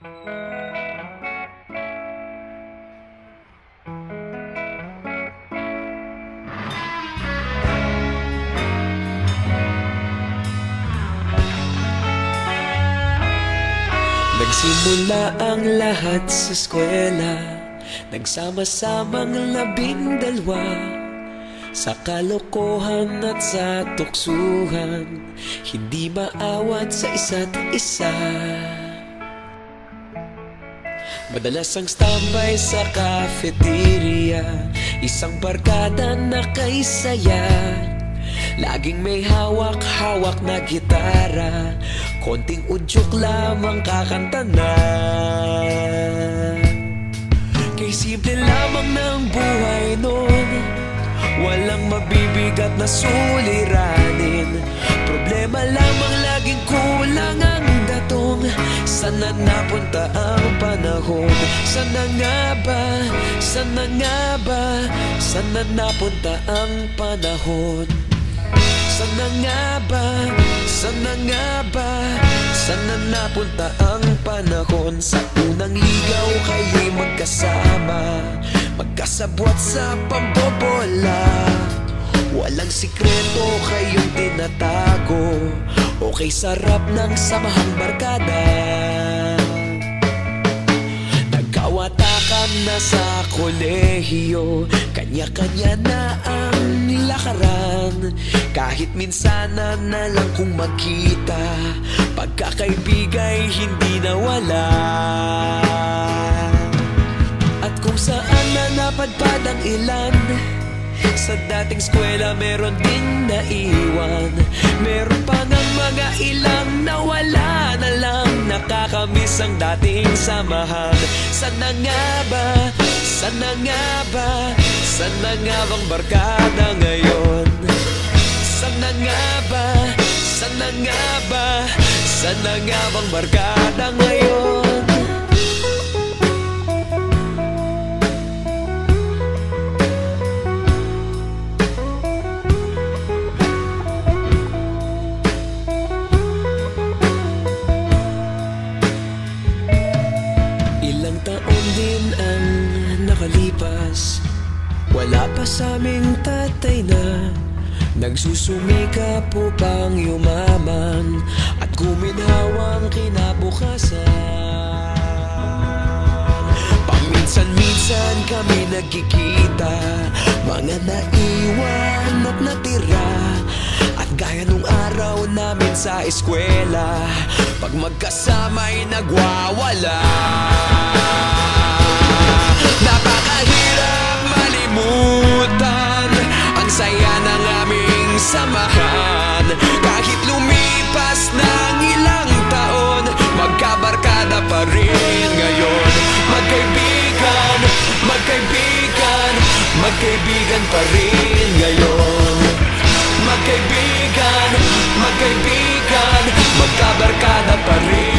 Nagsimula ang lahat sa eskwela, nagsama-samang 12 sa kalokohan at sa tuksuhan, hindi maawat sa isa't isa. Madalas ang standby sa cafeteria, isang barkada na kay saya. Laging may hawak-hawak na gitara, konting udyok lamang kakanta na. Kay simple lamang ng buhay nun, walang mabibigat na suliranin. Problema lamang laging kulang ang datong. Sana napunta ang panahon? Sana nga ba? Sana nga ba? Sana napunta ang panahon? Sana nga ba? Sana nga ba? Sana napunta ang panahon? Sa unang ligaw kayo'y magkasama, magkasabwat sa pambobola. Walang sikreto kayong tinatago, okay sarap ng samahang barkada. Nagkawatakan na sa kolehiyo, kanya-kanya na ang lakaran. Kahit minsan na lang kung magkita, pagkakaibigay hindi nawala. At kung saan na napadpad ang ilan, sa dating eskwela meron ding naiwan. Meron pa ng mga ilang nawala na lang, nakakamiss ang dating samahan. Sana nga ba? Sana nga ba? Sana nga bang barkada ngayon? Sana nga ba? Sana nga ba? Sana nga bang barkada ngayon? Ilang taon din ang nakalipas, wala pa sa aming tatay na nagsusumikap upang yumaman at guminhawang kinabukasan. Paminsan-minsan kami nagkikita, mga naiwan at natira. At gaya nung araw namin sa eskwela, pag magkasama'y nagwawala. Napakahirap malimutan ang saya ng aming samahan. Kahit lumipas ng ilang taon, magkabarkada pa rin ngayon. Magkaibigan, magkaibigan, magkaibigan pa rin ngayon. Magkaibigan, magkaibigan, magkabarkada pa rin.